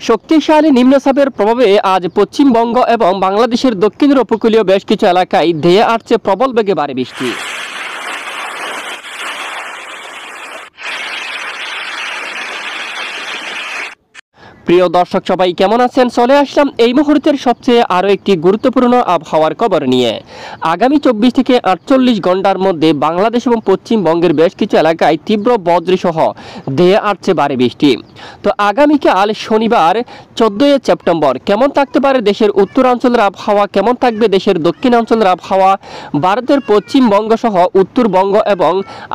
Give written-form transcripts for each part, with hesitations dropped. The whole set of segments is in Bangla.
শক্তিশালী নিম্নচাপের প্রভাবে আজ পশ্চিমবঙ্গ এবং বাংলাদেশের দক্ষিণের উপকূলীয় বেশ কিছু এলাকায় ধেয়ে আসছে প্রবল বেগে ভারী বৃষ্টি। প্রিয় দর্শক সবাই কেমন আছেন? চলে আসলাম এই মুহূর্তের সবচেয়ে আরও একটি গুরুত্বপূর্ণ আবহাওয়ার খবর নিয়ে। আগামী 24 থেকে 48 ঘন্টার মধ্যে বাংলাদেশ এবং পশ্চিমবঙ্গের বেশ কিছু এলাকায় তীব্র বজ্রসহ ধেয়ে আসছে ভারী বৃষ্টি। তো আগামীকাল শনিবার 14 সেপ্টেম্বর কেমন থাকতে পারে দেশের উত্তরাঞ্চলের আবহাওয়া, কেমন থাকবে দেশের দক্ষিণাঞ্চলের আবহাওয়া, ভারতের পশ্চিমবঙ্গ সহ উত্তরবঙ্গ এবং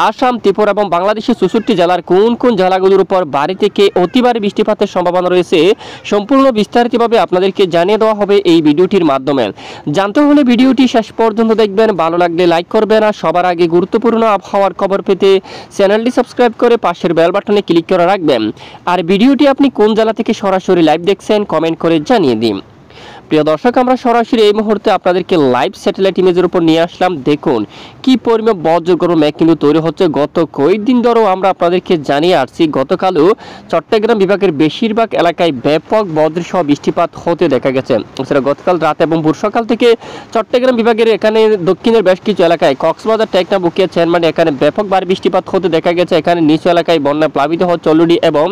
আসাম, ত্রিপুরা এবং বাংলাদেশের 64 জেলার কোন কোন জেলাগুলোর উপর ভারী থেকে অতি ভারী বৃষ্টিপাতের সম্ভাবনা রয়েছে সম্পূর্ণ বিস্তারিতভাবে আপনাদেরকে জানিয়ে দেওয়া হবে এই ভিডিওটির মাধ্যমে। জানতে হলে ভিডিওটি শেষ পর্যন্ত দেখবেন, ভালো লাগলে লাইক করবেন আর সবার আগে গুরুত্বপূর্ণ আবহাওয়ার খবর পেতে চ্যানেলটি সাবস্ক্রাইব করে পাশের বেল বাটনে ক্লিক করে রাখবেন। আর ভিডিওটি আপনি কোন জেলা থেকে সরাসরি লাইভ দেখছেন কমেন্ট করে জানিয়ে দিন। প্রিয় দর্শক, আমরা সরাসরি এই মুহূর্তে আপনাদেরকে লাইভ স্যাটেলাইট ইমেজের উপর নিয়ে আসলাম। দেখুন কি পরিমাণ বজ্রগর্ভ মেঘ কিন্তু তৈরি হচ্ছে। গত কয়েকদিন ধরেও আমরা আপনাদেরকে জানিয়ে আসছি, গতকালও চট্টগ্রাম বিভাগের বেশিরভাগ এলাকায় ব্যাপক বজ্রসহ বৃষ্টিপাত হতে দেখা গেছে। সেটা গতকাল রাত এবং ভোর সকাল থেকে চট্টগ্রাম বিভাগের এখানে দক্ষিণের বেশ কিছু এলাকায় কক্সবাজার, টেকনাফ, বুকিয়া, চেয়ারম্যান এখানে ব্যাপক ভারী বৃষ্টিপাত হতে দেখা গেছে। এখানে নিচু এলাকায় বন্যায় প্লাবিত হচ্ছে অলরেডি এবং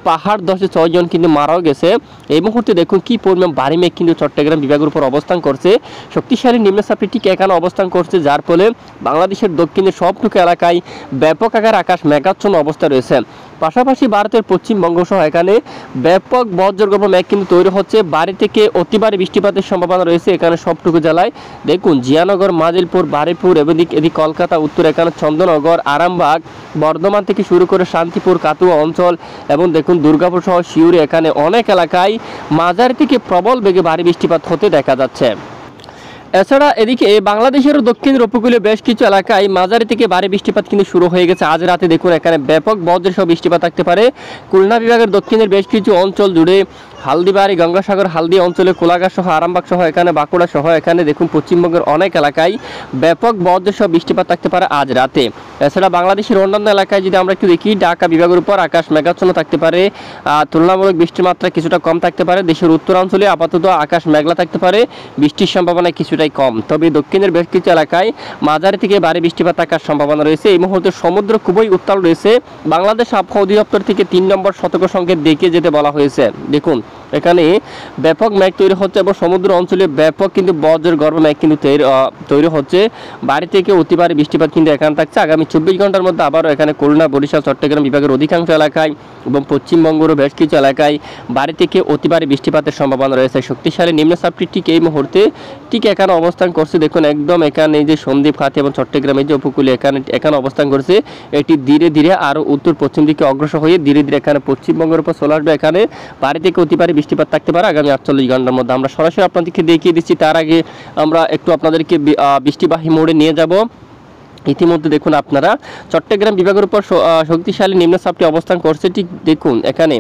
পাহাড় ধসে 6 জন কিন্তু মারাও গেছে। এই মুহূর্তে দেখুন কি পরিমাণ ভারী মেঘ কিন্তু চট্টগ্রাম বিভাগের উপর অবস্থান করছে। শক্তিশালী নিম্নচাপটি ঠিক এখানে অবস্থান করছে, যার ফলে বাংলাদেশের দক্ষিণের সবটুকু এলাকায় ব্যাপক আকার আকাশ মেঘাচ্ছন্ন অবস্থা রয়েছে। পাশাপাশি ভারতের পশ্চিমবঙ্গ সহ এখানে ব্যাপক বজ্রগর্ভ মেঘ কিন্তু তৈরি হচ্ছে। ভারী থেকে অতি ভারী বৃষ্টিপাতের সম্ভাবনা রয়েছে এখানে সবটুকু জেলায়। দেখুন জিয়ানগর, মাজিলপুর, বারুইপুর এবং এদিক কলকাতা উত্তর এখানে চন্দননগর, আরামবাগ, বর্ধমান থেকে শুরু করে শান্তিপুর, কাতুয়া অঞ্চল এবং দেখুন দুর্গাপুর সহ শিউরি এখানে অনেক এলাকায় মাঝারি থেকে প্রবল বেগে ভারী বৃষ্টিপাত হতে দেখা যাচ্ছে। এছাড়া এদিকে বাংলাদেশের দক্ষিণের উপকূলীয় বেশ কিছু এলাকায় মাঝারি থেকে ভারী বৃষ্টিপাত কিন্তু শুরু হয়ে গেছে। আজ রাতে দেখুন এখানে ব্যাপক বজ্রসহ বৃষ্টিপাত থাকতে পারে। খুলনা বিভাগের দক্ষিণের বেশ কিছু অঞ্চল জুড়ে হালদিবাড়ি, গঙ্গাসাগর, হালদি অঞ্চলে কোলাঘাট সহ আরামবাগ সহ এখানে বাঁকুড়া সহ এখানে দেখুন পশ্চিমবঙ্গের অনেক এলাকায় ব্যাপক বজ্রসহ বৃষ্টিপাত থাকতে পারে আজ রাতে। এছাড়া বাংলাদেশের অন্যান্য এলাকায় যদি আমরা একটু দেখি, ঢাকা বিভাগের উপর আকাশ মেঘাচ্ছন্ন থাকতে পারে, তুলনামূলক বৃষ্টির মাত্রা কিছুটা কম থাকতে পারে। দেশের উত্তরাঞ্চলে আপাতত আকাশ মেঘলা থাকতে পারে, বৃষ্টির সম্ভাবনা কিছুটাই কম। তবে দক্ষিণের বেশ কিছু এলাকায় মাঝারি থেকে ভারী বৃষ্টিপাত থাকার সম্ভাবনা রয়েছে। এই মুহূর্তে সমুদ্র খুবই উত্তাল রয়েছে। বাংলাদেশ আবহাওয়া অধিদপ্তর থেকে 3 নম্বর সতর্ক সংকেত দেখিয়ে যেতে বলা হয়েছে। দেখুন এখানে ব্যাপক মেঘ তৈরি হচ্ছে এবং সমুদ্র অঞ্চলে ব্যাপক কিন্তু বজ্রগর্ভ মেঘ কিন্তু তৈরি হচ্ছে। ভারী থেকে অতি ভারী বৃষ্টিপাত কিন্তু এখানে থাকছে। আগামী 24 ঘন্টার মধ্যে আবারও এখানে খুলনা, বরিশাল, চট্টগ্রাম বিভাগের অধিকাংশ এলাকায় এবং পশ্চিমবঙ্গেরও বেশ কিছু এলাকায় ভারী থেকে অতি ভারী বৃষ্টিপাতের সম্ভাবনা রয়েছে। শক্তিশালী নিম্নচাপটি ঠিক এই মুহূর্তে ঠিক এখানে অবস্থান করছে। দেখুন একদম এখানে যে সন্দ্বীপ খাতি এবং চট্টগ্রামের যে উপকূলে এখানে অবস্থান করছে, এটি ধীরে ধীরে আরও উত্তর পশ্চিম দিকে অগ্রসর হয়ে ধীরে ধীরে এখানে পশ্চিমবঙ্গের উপর চলে আসবে। এখানে ভারী থেকে অতি ভারী বৃষ্টিপাত থাকতে পারে আগামী 48 ঘন্টার মধ্যে। আমরা সরাসরি আপনাদেরকে দেখিয়ে দিচ্ছি। তার আগে আমরা একটু আপনাদেরকে বৃষ্টিবাহী মোড়ে নিয়ে যাব। ইতিমধ্যে দেখুন আপনারা চট্টগ্রাম বিভাগের উপর শক্তিশালী নিম্নচাপটি অবস্থান করছে। ঠিক দেখুন এখানে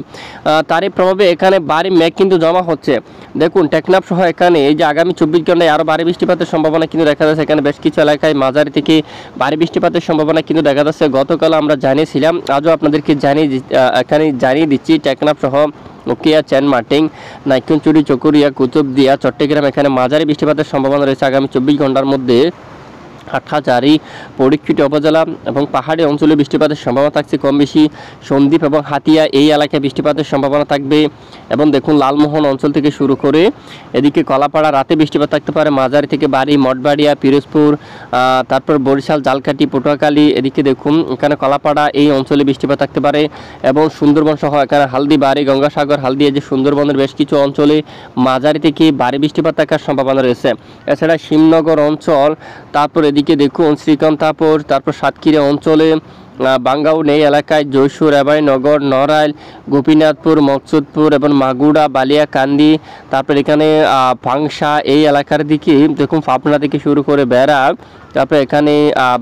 তারই প্রভাবে এখানে ভারী মেঘ কিন্তু জমা হচ্ছে। দেখুন টেকনাফ সহ এখানে এই যে আগামী 24 ঘন্টায় আরও ভারী বৃষ্টিপাতের সম্ভাবনা কিন্তু দেখা যাচ্ছে। এখানে বেশ কিছু এলাকায় মাঝারি থেকে ভারী বৃষ্টিপাতের সম্ভাবনা কিন্তু দেখা যাচ্ছে। গতকাল আমরা জানিয়েছিলাম, আজও আপনাদেরকে জানিয়ে দিচ্ছি টেকনাফ সহ উকিয়া, চেনমাটিং, নাইকুঞ্চুরি, চকুরিয়া, কুতুবদিয়া, চট্টগ্রাম এখানে মাঝারি বৃষ্টিপাতের সম্ভাবনা রয়েছে আগামী 24 ঘন্টার মধ্যে। হাটহাজারী, পরীক্ষিত উপজেলা এবং পাহাড়ি অঞ্চলে বৃষ্টিপাতের সম্ভাবনা থাকছে কম বেশি। সন্দ্বীপ এবং হাতিয়া এই এলাকায় বৃষ্টিপাতের সম্ভাবনা থাকবে এবং দেখুন লালমোহন অঞ্চল থেকে শুরু করে এদিকে কলাপাড়া রাতে বৃষ্টিপাত থাকতে পারে মাঝারি থেকে ভারী। মঠবাড়িয়া, পিরোজপুর, তারপর বরিশাল, জালকাঠি, পটুয়াখালী এদিকে দেখুন এখানে কলাপাড়া এই অঞ্চলে বৃষ্টিপাত থাকতে পারে এবং সুন্দরবন সহ এখানে হালদিবাড়ি, গঙ্গাসাগর, হালদি এই যে সুন্দরবনের বেশ কিছু অঞ্চলে মাঝারি থেকে ভারী বৃষ্টিপাত থাকার সম্ভাবনা রয়েছে। এছাড়া শিবনগর অঞ্চল, তারপর এদিকে দেখুন শ্রীকান্তাপুর, তারপর সাতক্ষীরা অঞ্চলে, বাঙ্গাউন এই এলাকায়, যশোর, এবাইনগর, নড়াইল, গোপীনাথপুর, মকসুদপুর এবং মাগুড়া, বালিয়াকান্দি, তারপর এখানে ভাংসা এই এলাকার দিকে দেখুন পাবনা থেকে শুরু করে বেড়া, তারপরে এখানে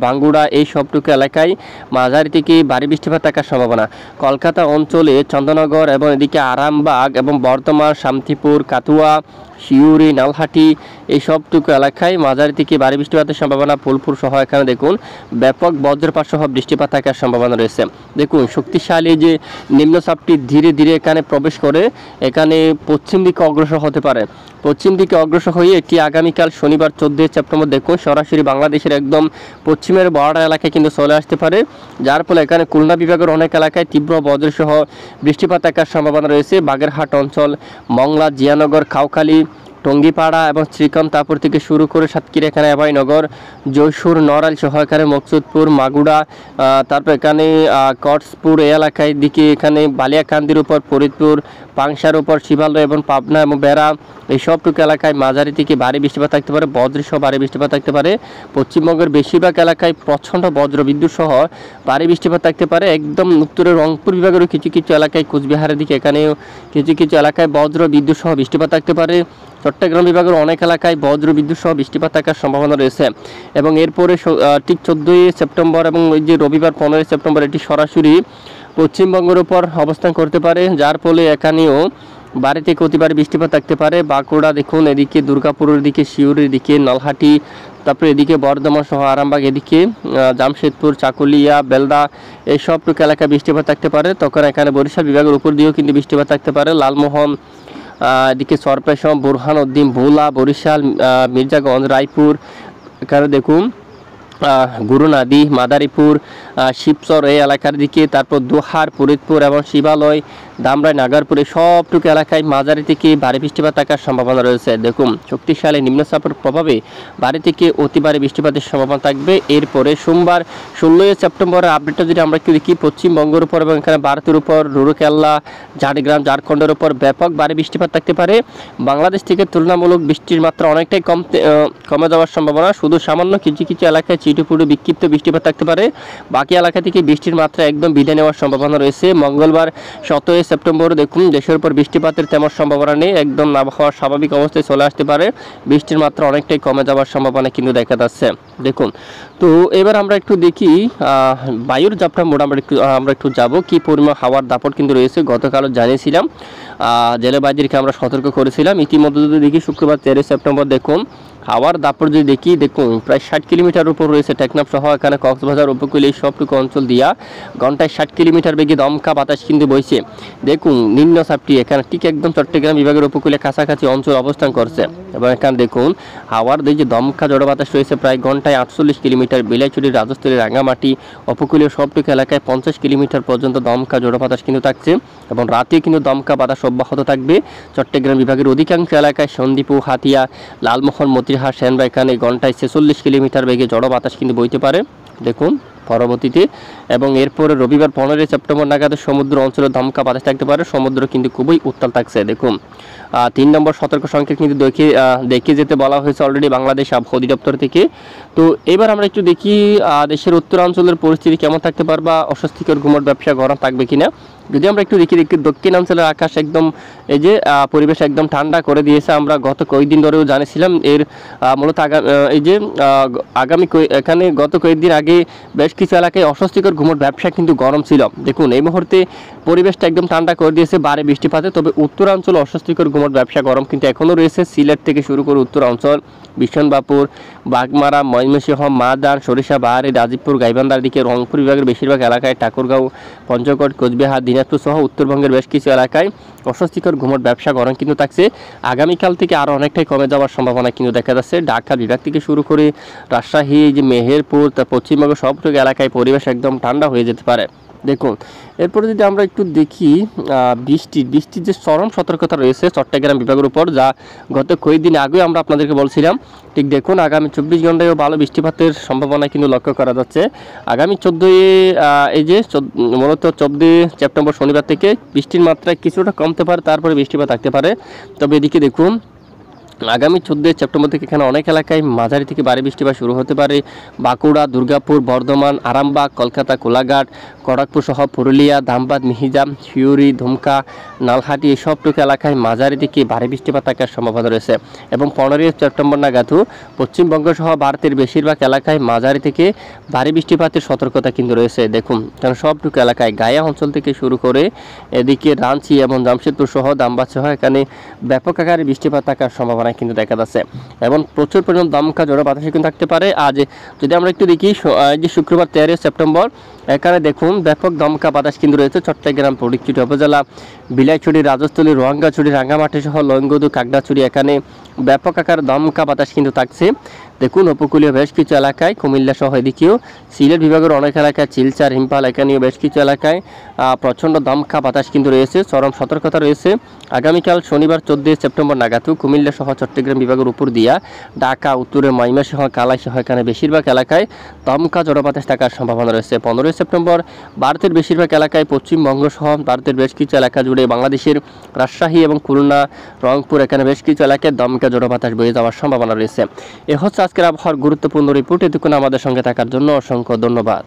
বাঙ্গুড়া এই সবটুকু এলাকায় মাঝারি থেকে ভারী বৃষ্টিপাত থাকার সম্ভাবনা। কলকাতা অঞ্চলে চন্দননগর এবং এদিকে আরামবাগ এবং বর্ধমান, শান্তিপুর, কাতুয়া, শিউরি, নলহাটি এই সবটুকু এলাকায় মাঝারি থেকে ভারী বৃষ্টিপাতের সম্ভাবনা। ফুলপুর সহ এখানে দেখুন ব্যাপক বজ্রপাত সহ বৃষ্টিপাত থাকার সম্ভাবনা রয়েছে। দেখুন শক্তিশালী যে নিম্নচাপটি ধীরে ধীরে এখানে প্রবেশ করে এখানে পশ্চিম দিকে অগ্রসর হতে পারে। পশ্চিম দিকে অগ্রসর হয়ে এটি আগামীকাল শনিবার 14 সেপ্টেম্বর দেখুন সরাসরি বাংলাদেশের একদম পশ্চিমের বর্ডার এলাকায় কিন্তু চলে আসতে পারে, যার ফলে এখানে খুলনা বিভাগের অনেক এলাকায় তীব্র বজ্রসহ বৃষ্টিপাত থাকার সম্ভাবনা রয়েছে। বাগেরহাট অঞ্চল, মংলা, জিয়ানগর, কাউখালী, টঙ্গিপাড়া এবং শ্রীকান্তাপুর থেকে শুরু করে সাতক্ষীরা, এখানে আবাইনগর, জয়সুর, নড়াইল সহ এখানে মকসুদপুর, মাগুড়া, তারপর এখানে কটসপুর এই এলাকায় দিকে এখানে বালিয়াকান্দির উপর, ফরিদপুর, পাংশার উপর, শিবালয় এবং পাবনা এবং বেড়া এই সবটুকু এলাকায় মাঝারি থেকে ভারী বৃষ্টিপাত থাকতে পারে, বজ্রসহ ভারী বৃষ্টিপাত থাকতে পারে। পশ্চিমবঙ্গের বেশিরভাগ এলাকায় প্রচণ্ড বজ্র বিদ্যুৎ সহ ভারী বৃষ্টিপাত থাকতে পারে। একদম উত্তরের রংপুর বিভাগেরও কিছু কিছু এলাকায়, কোচবিহারের দিকে এখানেও কিছু কিছু এলাকায় বজ্র বিদ্যুৎ সহ বৃষ্টিপাত থাকতে পারে। চট্টগ্রাম বিভাগের অনেক এলাকায় বজ্র বিদ্যুৎ সহ বৃষ্টিপাত থাকার সম্ভাবনা রয়েছে। এবং এরপরে ঠিক 14 সেপ্টেম্বর এবং ওই যে রবিবার 15 সেপ্টেম্বর এটি সরাসরি পশ্চিমবঙ্গের উপর অবস্থান করতে পারে, যার ফলে এখানেও ভারী থেকে অতি ভারী বৃষ্টিপাত থাকতে পারে। বাঁকুড়া দেখুন, এদিকে দুর্গাপুরের দিকে, শিউরির দিকে, নলহাটি, তারপরে এদিকে বর্ধমান সহ আরামবাগ, এদিকে জামশেদপুর, চাকুলিয়া, বেলদা এই সবটুকু এলাকায় বৃষ্টিপাত থাকতে পারে। তখন এখানে বরিশাল বিভাগের উপর দিয়েও কিন্তু বৃষ্টিপাত থাকতে পারে। লালমোহন, এদিকে সরপেশম, বুরহানউদ্দিন, ভোলা, বরিশাল, মির্জাগঞ্জ, রায়পুর, এখানে দেখুন গুরুনাদি, মাদারীপুর, শিবচর এই এলাকার দিকে, তারপর দোহার, ফরিদপুর এবং শিবালয়, দামরাই, নাগারপুরে সবটুকু এলাকায় মাঝারি থেকে ভারী বৃষ্টিপাত থাকার সম্ভাবনা রয়েছে। দেখুন শক্তিশালী নিম্নচাপের প্রভাবে ভারী থেকে অতি ভারী বৃষ্টিপাতের সম্ভাবনা থাকবে। এরপরে সোমবার 16 সেপ্টেম্বরের আপডেটটা যদি আমরা একটু দেখি, পশ্চিমবঙ্গের উপর এবং এখানে ভারতের উপর, রুরকেল্লা, ঝাড়গ্রাম, ঝাড়খণ্ডের উপর ব্যাপক ভারী বৃষ্টিপাত থাকতে পারে। বাংলাদেশ থেকে তুলনামূলক বৃষ্টির মাত্রা অনেকটাই কমে যাওয়ার সম্ভাবনা। শুধু সামান্য কিছু কিছু এলাকায় চিটুপুটু বিক্ষিপ্ত বৃষ্টিপাত থাকতে পারে, বাকি এলাকা থেকে বৃষ্টির মাত্রা একদম বিদায় নেওয়ার সম্ভাবনা রয়েছে। মঙ্গলবার 17 সেপ্টেম্বর দেখুন দেশের উপর বৃষ্টিপাতের তেমন সম্ভাবনা নেই, একদম আবহাওয়া স্বাভাবিক অবস্থায় চলে আসতে পারে, বৃষ্টির মাত্রা অনেকটাই কমে যাওয়ার সম্ভাবনা কিন্তু দেখা যাচ্ছে। দেখুন তো এবার আমরা একটু দেখি বায়ুর চাপটা মোটামুটি আমরা একটু যাব কি পরিমাণ হাওয়ার দাপট কিন্তু রয়েছে। গতকালও জানিয়েছিলাম, জেলেবাজিরকে আমরা সতর্ক করেছিলাম। ইতিমধ্যে যদি দেখি শুক্রবার 13 সেপ্টেম্বর দেখুন হাওয়ার দাপট যদি দেখি, দেখুন প্রায় 60 কিলোমিটার উপর রয়েছে টেকনাফ সহ এখানে কক্সবাজার উপকূল এই সবটুকু অঞ্চল দিয়া ঘন্টায় 60 কিলোমিটার বেগে দমকা বাতাস কিন্তু বইছে। দেখুন নিম্নচাপটি এখানে ঠিক একদম চট্টগ্রাম বিভাগের উপকূলে কাছাকাছি অঞ্চল অবস্থান করছে এবং এখানে দেখুন হাওয়ার যে দমকা জড়ো বাতাস রয়েছে প্রায় ঘন্টায় 48 কিলোমিটার। বিলাইছড়ি, রাজস্থলী, রাঙ্গামাটি উপকূলীয় সবটুকু এলাকায় 50 কিলোমিটার পর্যন্ত দমকা জড়ো বাতাস কিন্তু থাকছে এবং রাতে কিন্তু দমকা বাতাস অব্যাহত থাকবে। চট্টগ্রাম বিভাগের অধিকাংশ এলাকায় সন্দ্বীপ, হাতিয়া, লালমোহন, মতিরহাট, সেনবা এখানে ঘন্টায় 46 কিলোমিটার বেগে জড়ো বাতাস কিন্তু বইতে পারে। দেখুন পরবর্তীতে এবং এরপরে রবিবার 15 সেপ্টেম্বর নাগাদ সমুদ্র অঞ্চলে দমকা বাতাস থাকতে পারে, সমুদ্র কিন্তু খুবই উত্তাল থাকছে। দেখুন 3 নম্বর সতর্ক সংখ্যা কিন্তু দেখে যেতে বলা হয়েছে অলরেডি বাংলাদেশ আবহাওয়া অধিদপ্তর থেকে। তো এবার আমরা একটু দেখি দেশের উত্তরাঞ্চলের পরিস্থিতি কেমন থাকতে পারে বা অস্বস্তিকর ঘুমট ব্যবসা গরম থাকবে কিনা। যদি আমরা একটু দেখি দক্ষিণাঞ্চলের আকাশ একদম এই যে পরিবেশ একদম ঠান্ডা করে দিয়েছে। আমরা গত কয়েকদিন ধরেও জানিয়েছিলাম এর মূলত এই যে আগামী এখানে গত কয়েকদিন আগে বেশ কিছু এলাকায় অস্বস্তিকর ঘুমট ব্যবসা কিন্তু গরম ছিল। দেখুন এই মুহূর্তে পরিবেশটা একদম ঠান্ডা করে দিয়েছে বারে বৃষ্টিপাতে, তবে উত্তরাঞ্চল অস্বস্তিকর ঘুমট ব্যবসা গরম কিন্তু এখনও রয়েছে। সিলেট থেকে শুরু করে উত্তরাঞ্চল, বিশনবাপুর, বাগমারা, ময়মনসিংহ, মাদান, সরিষা বাহারি, রাজীবপুর, গাইবান্ধার দিকে, রংপুর বিভাগের বেশিরভাগ এলাকায়, ঠাকুরগাঁও, পঞ্চগড়, কোচবিহার, দিনাজপুর সহ উত্তরবঙ্গের বেশ কিছু এলাকায় অস্বস্তিকর ঘুমট ব্যবসা গরম কিন্তু থাকছে। আগামীকাল থেকে আরও অনেকটাই কমে যাওয়ার সম্ভাবনা কিন্তু দেখা যাচ্ছে। ঢাকা বিভাগ থেকে শুরু করে রাজশাহী, যে মেহেরপুর, পশ্চিমবঙ্গের সবটুকু এলাকায় পরিবেশ একদম ঠান্ডা হয়ে যেতে পারে। দেখুন এরপরে যদি আমরা একটু দেখি বৃষ্টির যে চরম সতর্কতা রয়েছে চট্টগ্রাম বিভাগের উপর, যা গত কয়েকদিন আগেও আমরা আপনাদেরকে বলছিলাম। ঠিক দেখুন আগামী 24 ঘন্টায়ও ভালো বৃষ্টিপাতের সম্ভাবনা কিন্তু লক্ষ্য করা যাচ্ছে। আগামী 14 এই যে মূলত 14 সেপ্টেম্বর শনিবার থেকে বৃষ্টির মাত্রা কিছুটা কমতে পারে, তারপরে বৃষ্টিপাত থাকতে পারে। তবে এদিকে দেখুন আগামী 14 সেপ্টেম্বর থেকে এখানে অনেক এলাকায় মাঝারি থেকে ভারী বৃষ্টিপাত শুরু হতে পারে। বাঁকুড়া, দুর্গাপুর, বর্ধমান, আরামবাগ, কলকাতা, কোলাঘাট, খড়গপুর সহ পুরুলিয়া, ধানবাদ, মিহিজাম, সিউড়ি, ধুমকা, নালহাটি এসবটুকু এলাকায় মাঝারি থেকে ভারী বৃষ্টিপাত থাকার সম্ভাবনা রয়েছে। এবং 15 সেপ্টেম্বর নাগাদ পশ্চিমবঙ্গ সহ ভারতের বেশিরভাগ এলাকায় মাঝারি থেকে ভারী বৃষ্টিপাতের সতর্কতা কিন্তু রয়েছে। দেখুন, কারণ সবটুকু এলাকায় গায়া অঞ্চল থেকে শুরু করে এদিকে রাঁচি এবং জামশেদপুর সহ ধানবাদ সহ এখানে ব্যাপক আকারে বৃষ্টিপাত থাকার সম্ভাবনা কিন্তু দেখা যাচ্ছে। এবং প্রচুর পরিমাণ দমকা ঝড়ো বাতাসে কিন্তু থাকতে পারে। আজ যদি আমরা একটু দেখি, যে শুক্রবার 13 সেপ্টেম্বর এখানে দেখুন ব্যাপক দমকা বাতাস কিন্তু রয়েছে। চট্টগ্রাম, ফটিকছড়ি উপজেলা, বিলাইছড়ি, রাজস্থলী, রোহাঙ্গাছড়ি, রাঙ্গামাটি সহ লংগদু, কাকড়াছড়ি এখানে ব্যাপক আকার দমকা বাতাস কিন্তু থাকছে। দেখুন, উপকূলীয় বেশ কিছু এলাকায় কুমিল্লা সহ এদিকেও সিলেট বিভাগের অনেক এলাকায় শিলচর, হিম্পাল এখানেও বেশ কিছু এলাকায় প্রচণ্ড দমকা বাতাস কিন্তু রয়েছে। চরম সতর্কতা রয়েছে। আগামীকাল শনিবার 14 সেপ্টেম্বর নাগাদ কুমিল্লা সহ চট্টগ্রাম বিভাগের উপর দিয়া ঢাকা, উত্তরে ময়মনসিংহ, কালাই সহ এখানে বেশিরভাগ এলাকায় দমকা ঝড়ো বাতাস থাকার সম্ভাবনা রয়েছে। 15 সেপ্টেম্বর ভারতের বেশিরভাগ এলাকায়, পশ্চিমবঙ্গ সহ ভারতের বেশ কিছু এলাকা জুড়ে, বাংলাদেশের রাজশাহী এবং খুলনা, রংপুর এখানে বেশ কিছু এলাকায় দমকা ঝড়ো বাতাস বয়ে যাওয়ার সম্ভাবনা রয়েছে। এ হচ্ছে আজকের আবহাওয়ার গুরুত্বপূর্ণ রিপোর্ট। এতক্ষণ আমাদের সঙ্গে থাকার জন্য অসংখ্য ধন্যবাদ।